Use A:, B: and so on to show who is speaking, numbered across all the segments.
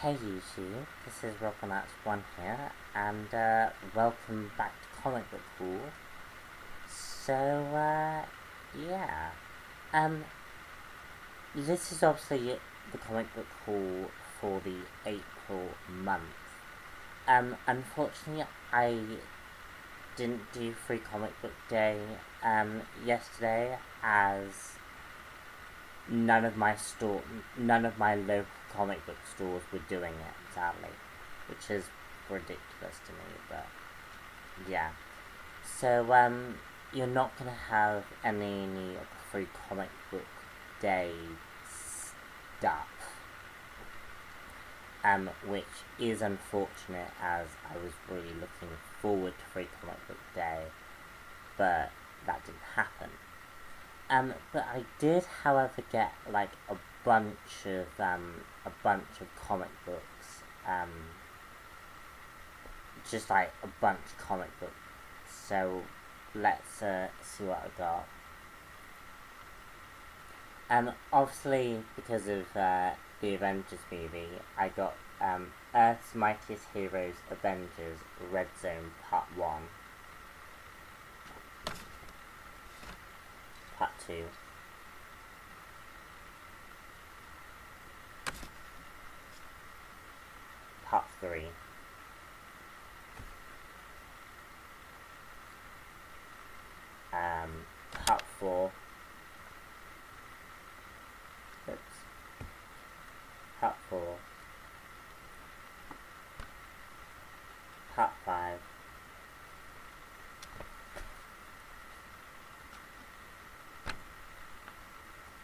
A: Hey YouTube, this is Robinax1 here, and welcome back to Comic Book Haul. So, yeah, this is obviously the Comic Book Haul for the April month. Unfortunately, I didn't do Free Comic Book Day, yesterday, as none of my local comic book stores were doing it, sadly, which is ridiculous to me, but yeah. So, you're not gonna have any of the Free Comic Book Day stuff, which is unfortunate, as I was really looking forward to Free Comic Book Day, but that didn't happen. But I did, however, get like a bunch of comic books, just like a bunch of comic books. So let's see what I got. Obviously, because of the Avengers movie, I got Earth's Mightiest Heroes Avengers Red Zone Part 1. Part 2. Part 3. Part 4. Oops. Part 4. Part 5.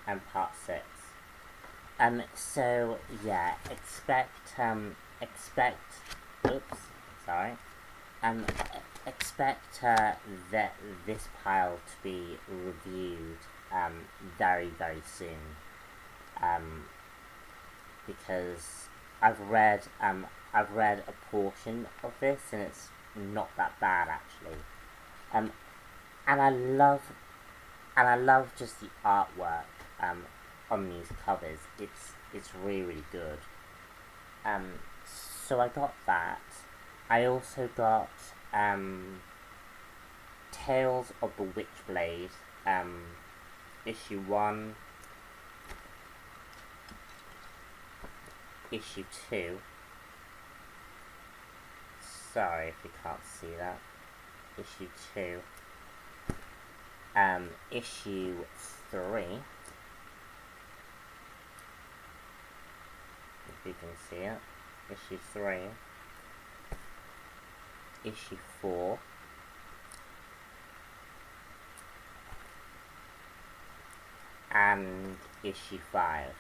A: And Part 6. So yeah, expect that this pile to be reviewed very soon, because I've read a portion of this, and it's not that bad actually, and I love just the artwork on these covers. It's really good. So I got that. I also got Tales of the Witchblade, issue 1, issue 2. Sorry if you can't see that. Issue 2. Issue 3. If you can see it. Issue 3. Issue 4. And issue 5.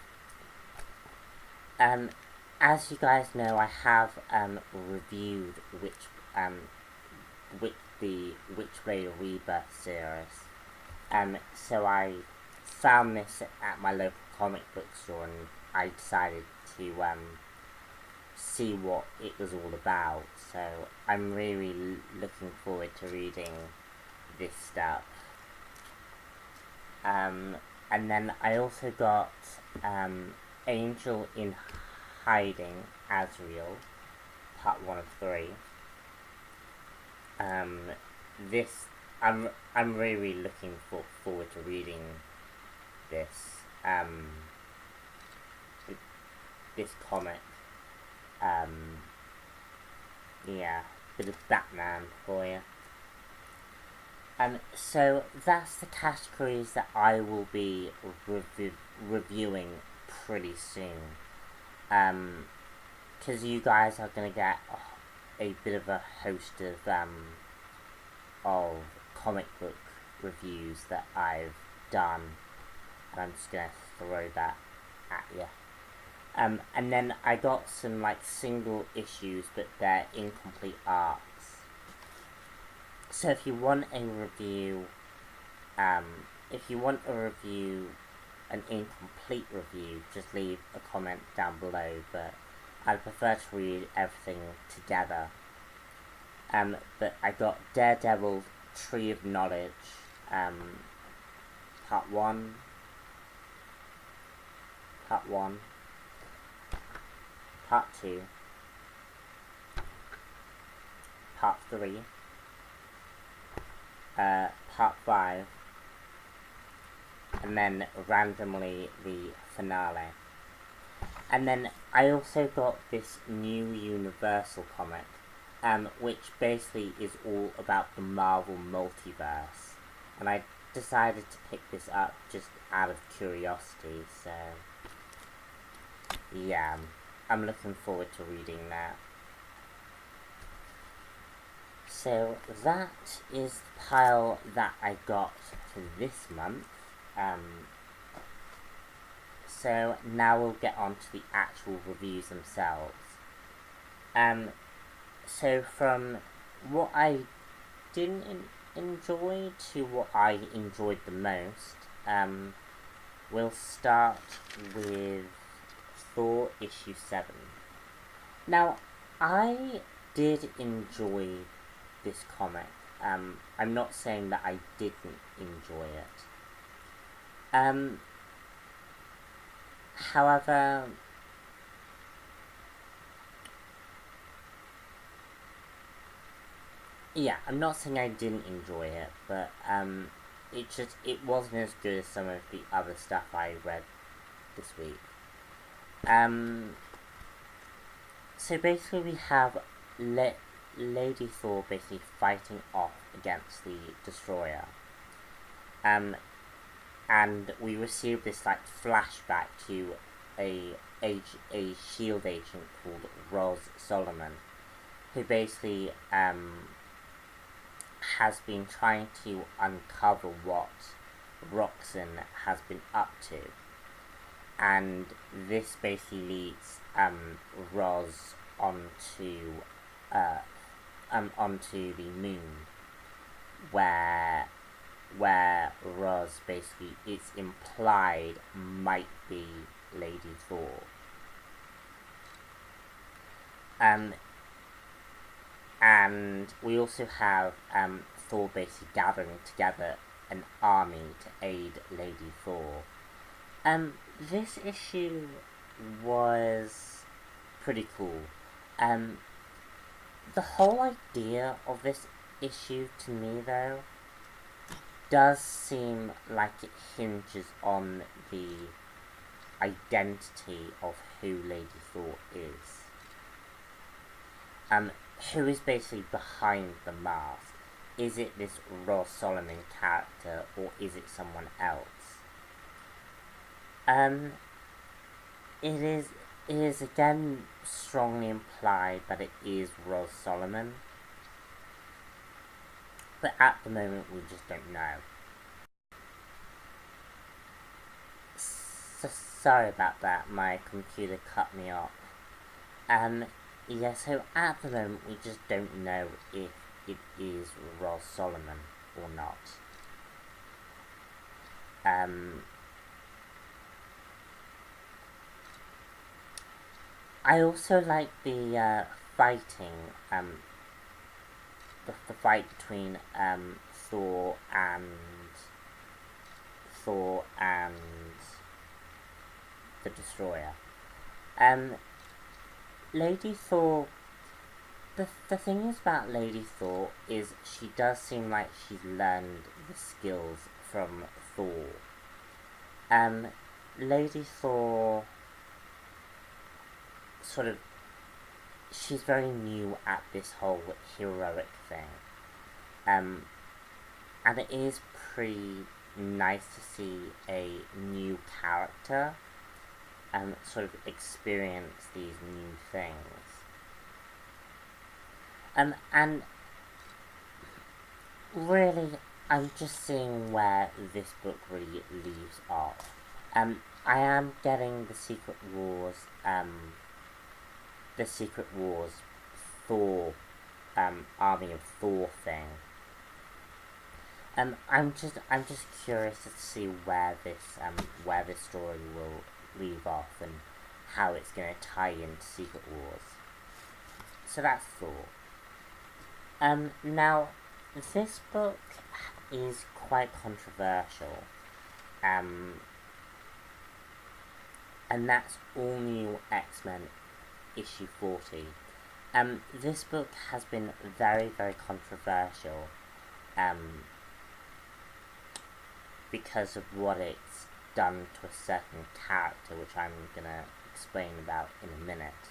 A: As you guys know, I have reviewed the Witchblade Rebirth series. So I found this at my local comic book store, and I decided to see what it was all about. So I'm really looking forward to reading this stuff. And then I also got Angel in Hiding, Azrael, Part 1 of 3. I'm really looking forward to reading this this comic. Yeah, bit of Batman for you. So that's the categories that I will be reviewing pretty soon. Because you guys are gonna get a bit of a host of comic book reviews that I've done, and I'm just gonna throw that at you. And then I got some like single issues, but they're incomplete arcs. So if you want a review, an incomplete review, just leave a comment down below, but I'd prefer to read everything together. But I got Daredevil Tree of Knowledge, Part 1, Part 2, Part 3, Part 5, and then randomly the finale. And then I also got this new Universal comic, which basically is all about the Marvel multiverse. And I decided to pick this up just out of curiosity, so yeah, I'm looking forward to reading that. So that is the pile that I got for this month. So now we'll get on to the actual reviews themselves. So from what I didn't enjoy to what I enjoyed the most, we'll start with Thor issue 7. Now, I did enjoy this comic. I'm not saying that I didn't enjoy it. However, yeah, I'm not saying I didn't enjoy it, but it wasn't as good as some of the other stuff I read this week. So basically we have Lady Thor basically fighting off against the Destroyer. And we receive this like flashback to a S.H.I.E.L.D. agent called Roz Solomon, who basically has been trying to uncover what Roxxon has been up to, and this basically leads Roz onto onto the moon, where Roz basically, it's implied, might be Lady Thor. And we also have Thor basically gathering together an army to aid Lady Thor. This issue was pretty cool. The whole idea of this issue to me, though, does seem like it hinges on the identity of who Lady Thor is. Who is basically behind the mask? Is it this Roz Solomon character, or is it someone else? It is again strongly implied that it is Roz Solomon, but at the moment we just don't know. So sorry about that, my computer cut me off. Yeah, so at the moment we just don't know if it is Roz Solomon or not. I also like the fighting, the fight between Thor and the Destroyer. Lady Thor, the thing is about Lady Thor is she does seem like she's learned the skills from Thor. Lady Thor sort of, she's very new at this whole heroic thing. And it is pretty nice to see a new character sort of experience these new things. And really, I'm just seeing where this book really leaves off. I am getting the Secret Wars Thor, Army of Thor thing. I'm just curious to see where this story will leave off and how it's going to tie into Secret Wars. So that's Thor. Now, this book is quite controversial. And that's All New X-Men issue 40. This book has been very, very controversial because of what it's done to a certain character, which I'm gonna explain about in a minute.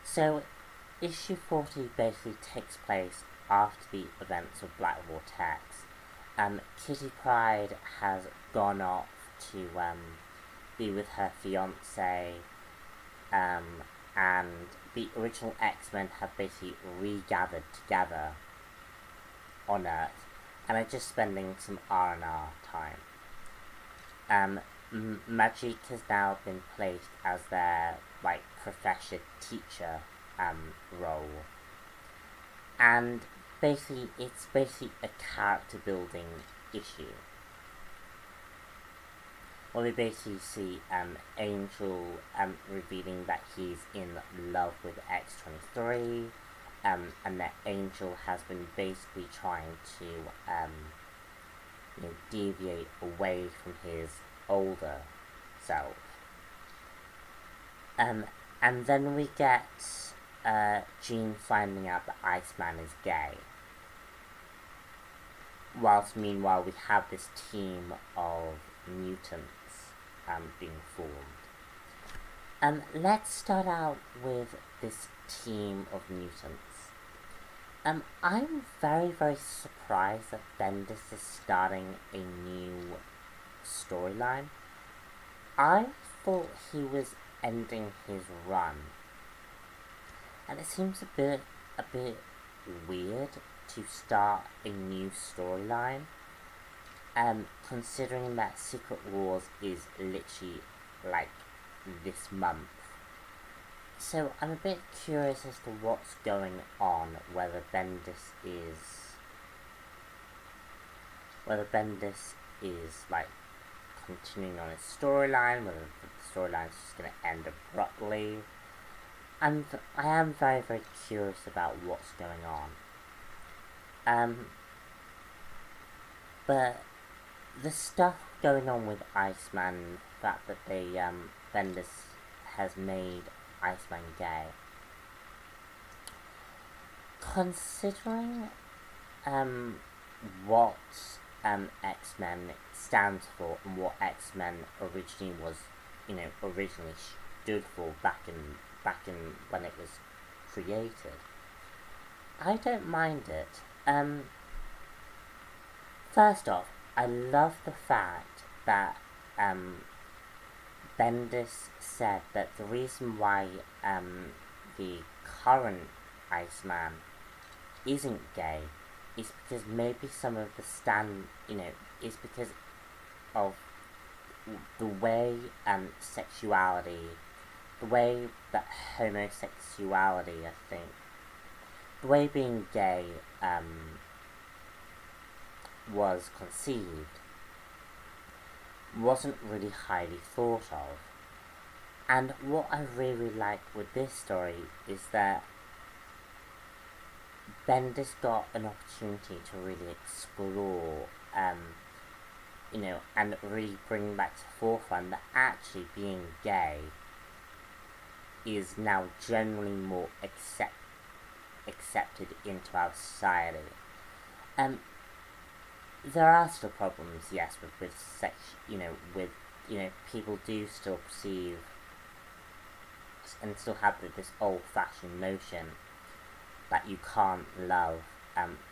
A: So, issue 40 basically takes place after the events of Black Vortex. Kitty Pryde has gone off to be with her fiance, and the original X-Men have basically regathered together on Earth, and are just spending some R&R time. Magik has now been placed as their, professor teacher, role. And basically, it's basically a character building issue. Well, we basically see Angel revealing that he's in love with X-23, and that Angel has been basically trying to deviate away from his older self. And then we get Jean finding out that Iceman is gay. Whilst meanwhile we have this team of mutants being formed. Let's start out with this team of mutants. I'm very, very surprised that Bendis is starting a new storyline. I thought he was ending his run, and it seems a bit weird to start a new storyline, considering that Secret Wars is literally this month. So I'm a bit curious as to what's going on, whether Bendis is continuing on his storyline, whether the storyline is just going to end abruptly. And I am very, very curious about what's going on. But the stuff going on with Iceman, the fact that Bendis has made Iceman gay, considering what X-Men stands for and what X-Men originally stood for back in when it was created, I don't mind it. First off, I love the fact that Bendis said that the reason why the current Iceman isn't gay is because maybe some of the is because of the way sexuality, the way that homosexuality, I think, the way being gay was conceived wasn't really highly thought of. And what I really like with this story is that Bendis got an opportunity to really explore, and really bring back to the forefront that actually being gay is now generally more accepted into our society. There are still problems, yes, with sex, people do still perceive and still have this old-fashioned notion that you can't love,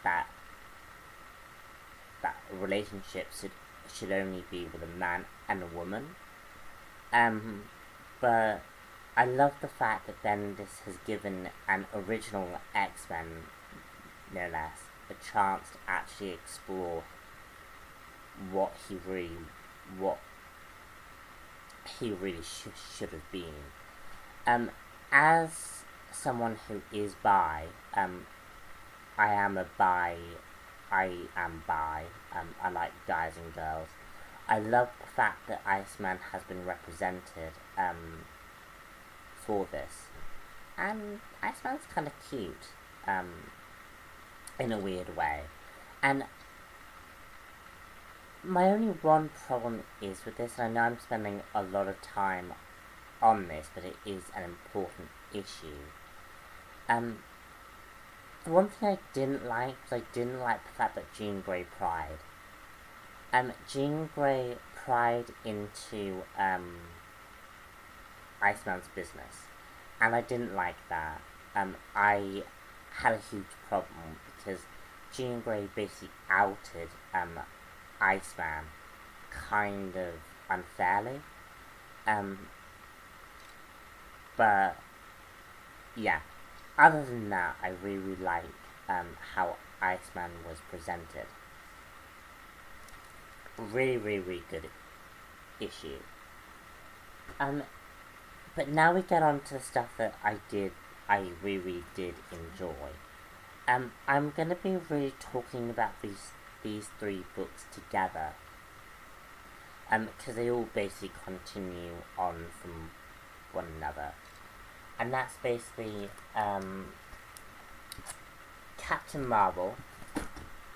A: that relationships should only be with a man and a woman. But I love the fact that Bendis has given an original X-Men, no less, a chance to actually explore what he really should have been. As someone who is bi, I am bi. I like guys and girls. I love the fact that Iceman has been represented for this, and Iceman's kind of cute, in a weird way. And my only one problem is with this, and I know I'm spending a lot of time on this, but it is an important issue. The one thing I didn't like was I didn't like the fact that Jean Grey pried. Jean Grey pried into, Iceman's business, and I didn't like that. I had a huge problem because Jean Grey basically outed, Iceman kind of unfairly. But, yeah. Other than that, I really like, how Iceman was presented. Really, really, really good issue. But now we get on to the stuff that I really did enjoy. I'm gonna be really talking about these three books together. Because they all basically continue on from one another. And that's basically, Captain Marvel.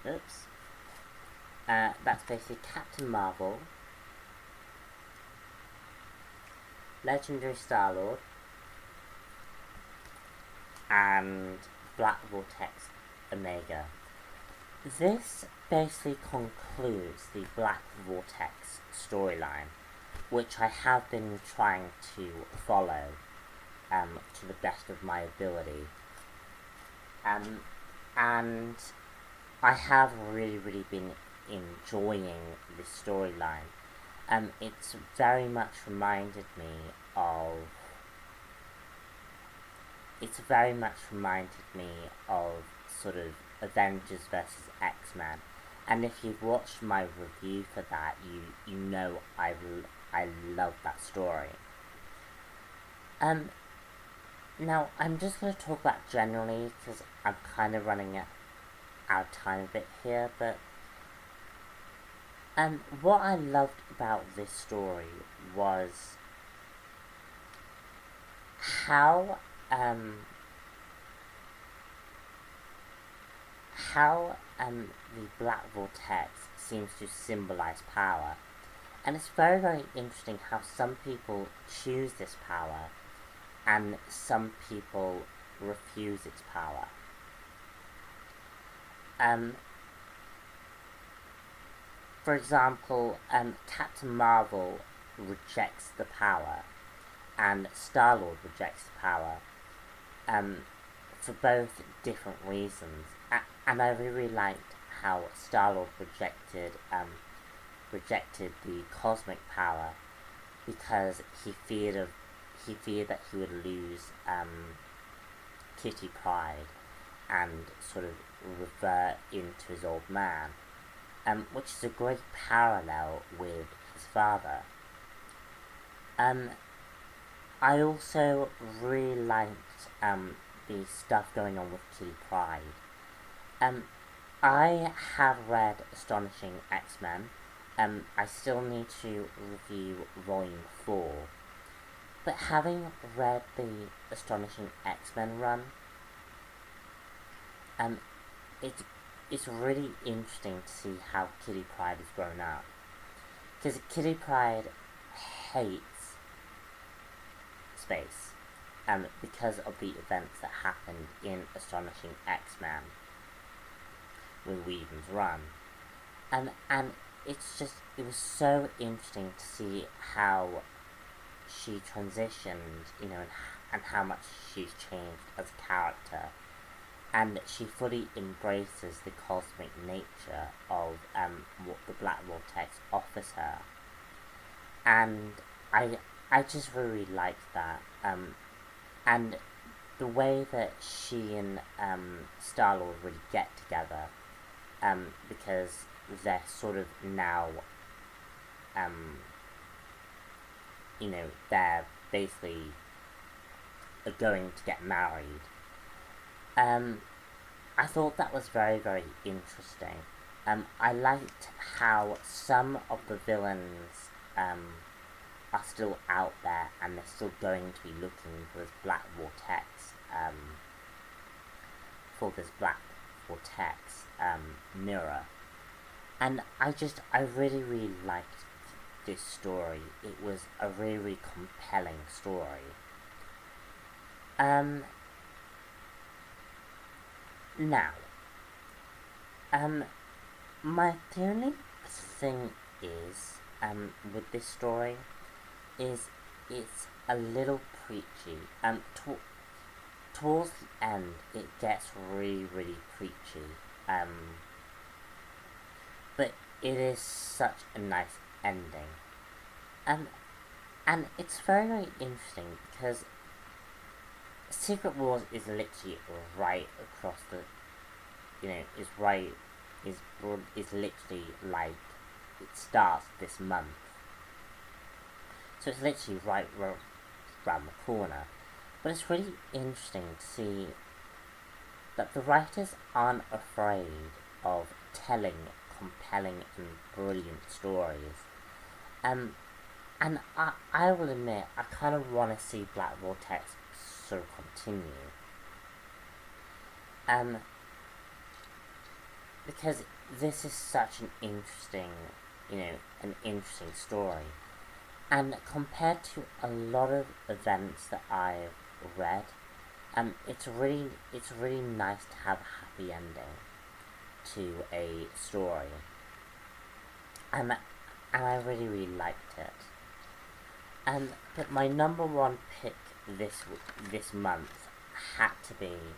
A: Oops. That's basically Captain Marvel, Legendary Star-Lord, and Black Vortex Omega. This basically concludes the Black Vortex storyline, which I have been trying to follow, to the best of my ability. And I have really, really been enjoying this storyline. It's very much reminded me of sort of Avengers vs. X-Men. And if you've watched my review for that, you know I love that story. Now, I'm just going to talk about generally, because I'm kind of running out of time a bit here, but what I loved about this story was how the Black Vortex seems to symbolize power. And it's very, very interesting how some people choose this power and some people refuse its power. For example, Captain Marvel rejects the power, and Star-Lord rejects the power, for both different reasons. And I really liked how Star-Lord rejected the cosmic power because he feared that he would lose Kitty Pryde and sort of revert into his old man, which is a great parallel with his father. I also really liked the stuff going on with Kitty Pryde. I have read Astonishing X-Men. I still need to review Volume 4. But having read the Astonishing X-Men run, it's really interesting to see how Kitty Pryde has grown up. Because Kitty Pryde hates space, because of the events that happened in Astonishing X-Men with Whedon's run. And it was so interesting to see how she transitioned, and how much she's changed as a character. And she fully embraces the cosmic nature of what the Black Vortex offers her. And I just really liked that. And the way that she and Star-Lord really get together, because they're sort of now, they're basically going to get married. I thought that was very, very interesting. I liked how some of the villains are still out there and they're still going to be looking for this Black Vortex, mirror. And I really, really liked this story. It was a really, really compelling story. Now, my only thing is, with this story, is it's a little preachy. Towards the end, it gets really, really preachy. But it is such a nice ending. And it's very, very interesting because Secret Wars is literally right across the, is literally like, it starts this month. So it's literally right around the corner. But it's really interesting to see that the writers aren't afraid of telling compelling and brilliant stories. And I will admit, I kind of want to see Black Vortex sort of continue. Because this is such an interesting, an interesting story. And compared to a lot of events that I've read, it's really nice to have a happy ending to a story. And I really, really liked it. But my number one pick this month had to be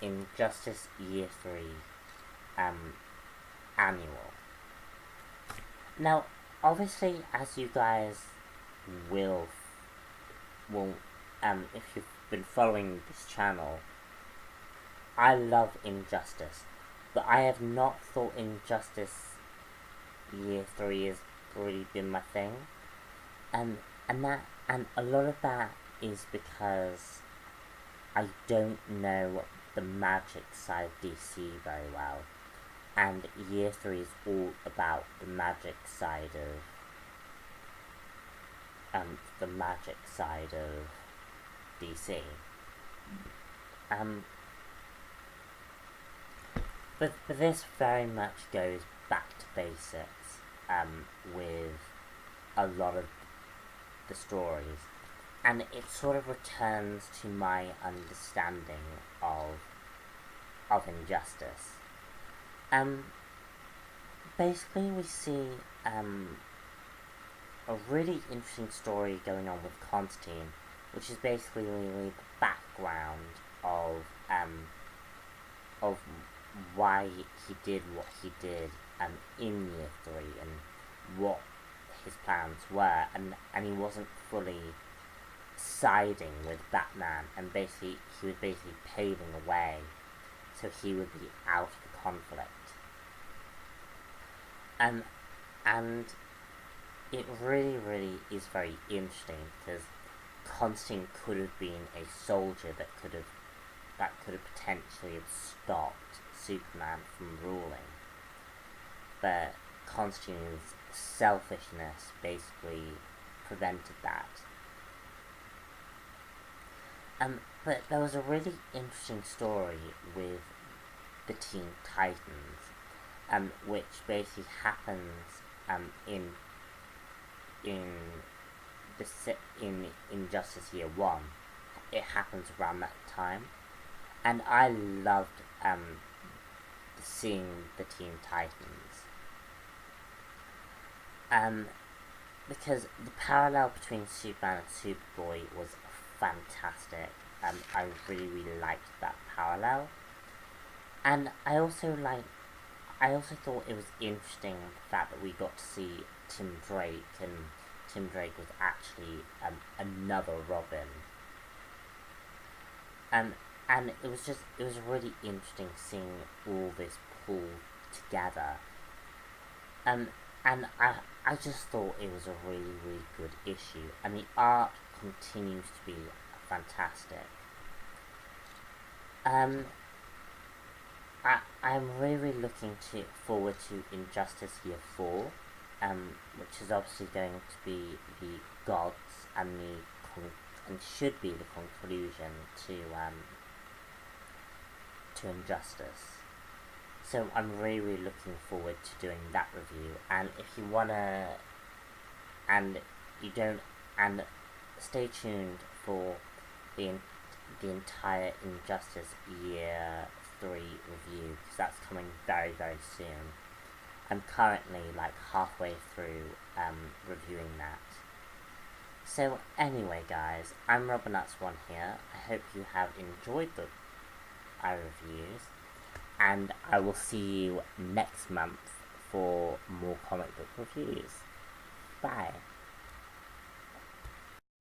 A: Injustice Year 3 Annual. Now, obviously, as you guys will, if you've been following this channel, I love Injustice, but I have not thought Injustice Year 3 has really been my thing, and a lot of that is because I don't know the magic side of DC very well, and Year 3 is all about the magic side of DC. But this very much goes back to basics with a lot of the stories, and it sort of returns to my understanding of Injustice. Basically we see a really interesting story going on with Constantine, which is basically the background of why he did what he did in Year 3 and what his plans were, and he wasn't fully siding with Batman, and basically he was basically paving a way so he would be out of the conflict. And it really, really is very interesting because Constantine could have been a soldier that could have potentially have stopped Superman from ruling, but Constantine's selfishness basically prevented that. But there was a really interesting story with the Teen Titans, which basically happens in Injustice Year 1. It happens around that time, and I loved seeing the Teen Titans. Because the parallel between Superman and Superboy was fantastic. I really, really liked that parallel. And I also thought it was interesting the fact that we got to see Tim Drake, and Tim Drake was actually another Robin. And it was really interesting seeing all this pull together. And I just thought it was a really, really good issue, and the art continues to be fantastic. I'm really looking forward to Injustice Year 4, which is obviously going to be the gods and should be the conclusion to Injustice. So I'm really, really looking forward to doing that review. And if you wanna and you don't, and stay tuned for the entire Injustice Year 3 review, because that's coming very, very soon. I'm currently like halfway through reviewing that. So anyway guys, I'm RobinUts1 here. I hope you have enjoyed the reviews, and I will see you next month for more comic book reviews. Bye.